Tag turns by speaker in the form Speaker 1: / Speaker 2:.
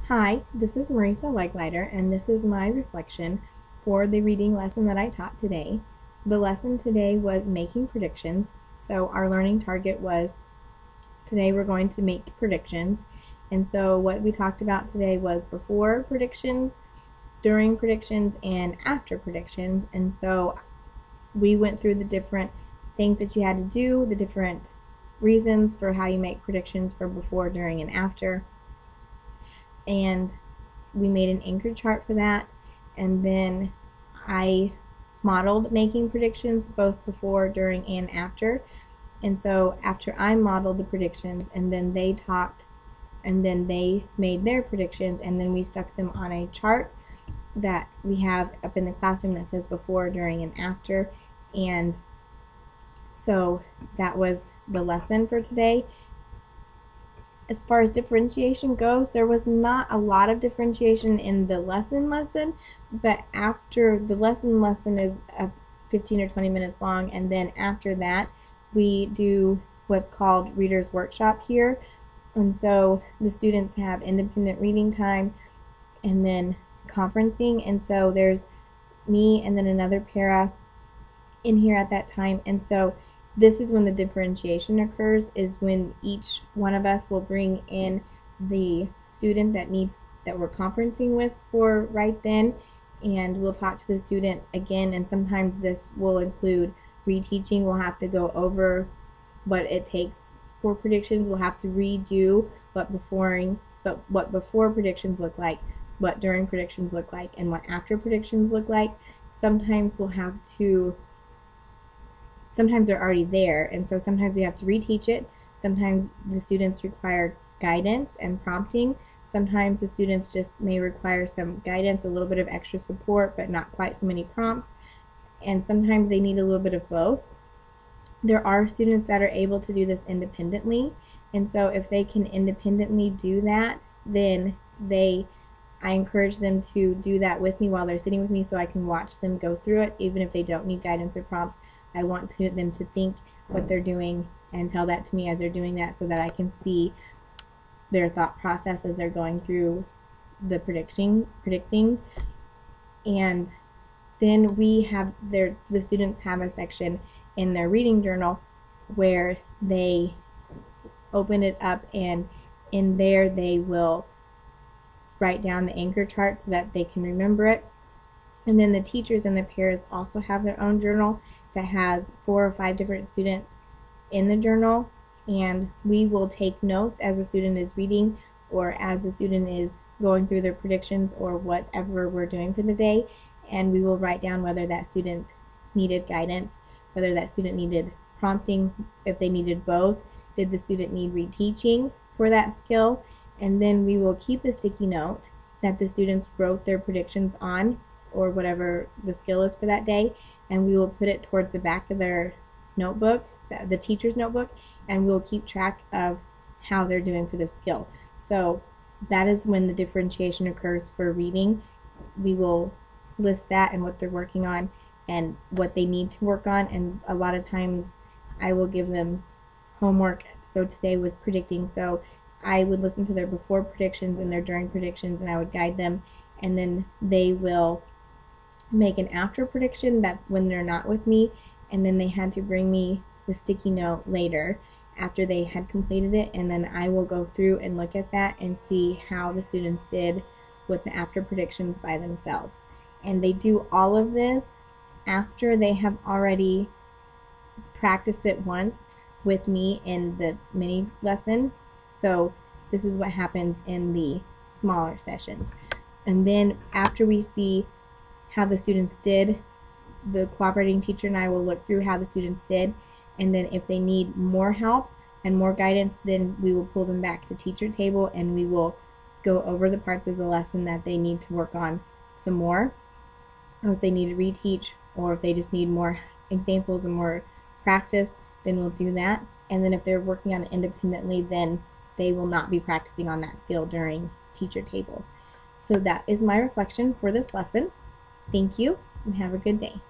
Speaker 1: Hi, this is Maritha Leglighter, and this is my reflection for the reading lesson that I taught today. The lesson today was making predictions. So our learning target was today we're going to make predictions. And so what we talked about today was before predictions, during predictions, and after predictions. And so we went through the different things that you had to do, the different reasons for how you make predictions for before, during, and after. And we made an anchor chart for that, and then I modeled making predictions both before, during, and after. And so after I modeled the predictions, and then they talked, and then they made their predictions, and then we stuck them on a chart that we have up in the classroom that says before, during, and after. And so that was the lesson for today. As far as differentiation goes, there was not a lot of differentiation in the lesson, but after the lesson is 15 or 20 minutes long, and then after that we do what's called Reader's Workshop here. And so the students have independent reading time and then conferencing, and so there's me and then another para in here at that time. And so this is when the differentiation occurs, is when each one of us will bring in the student that we're conferencing with for right then, and we'll talk to the student again. And sometimes this will include reteaching. We'll have to go over what it takes for predictions. We'll have to redo what before predictions look like, what during predictions look like, and what after predictions look like. Sometimes they're already there, and so sometimes we have to reteach it. Sometimes the students require guidance and prompting. Sometimes the students just may require some guidance, a little bit of extra support, but not quite so many prompts. And sometimes they need a little bit of both. There are students that are able to do this independently, and so if they can independently do that, then I encourage them to do that with me while they're sitting with me, so I can watch them go through it, even if they don't need guidance or prompts. I want them to think what they're doing and tell that to me as they're doing that, so that I can see their thought process as they're going through the predicting. And then the students have a section in their reading journal where they open it up, and in there they will write down the anchor chart so that they can remember it. And then the teachers and the paras also have their own journal that has 4 or 5 different students in the journal, and we will take notes as the student is reading or as the student is going through their predictions or whatever we're doing for the day, and we will write down whether that student needed guidance, whether that student needed prompting, if they needed both, did the student need reteaching for that skill. And then we will keep the sticky note that the students wrote their predictions on, or whatever the skill is for that day, and we will put it towards the back of their notebook, the teacher's notebook, and we'll keep track of how they're doing for the skill. So that is when the differentiation occurs for reading. We will list that and what they're working on and what they need to work on, and a lot of times I will give them homework. So today was predicting, so I would listen to their before predictions and their during predictions, and I would guide them, and then they will make an after prediction that when they're not with me, and then they had to bring me the sticky note later after they had completed it, and then I will go through and look at that and see how the students did with the after predictions by themselves. And they do all of this after they have already practiced it once with me in the mini lesson. So this is what happens in the smaller sessions. And then after we see how the students did, the cooperating teacher and I will look through how the students did, and then if they need more help and more guidance, then we will pull them back to teacher table, and we will go over the parts of the lesson that they need to work on some more, or if they need to reteach, or if they just need more examples and more practice, then we'll do that. And then if they're working on it independently, then they will not be practicing on that skill during teacher table. So that is my reflection for this lesson. Thank you, and have a good day.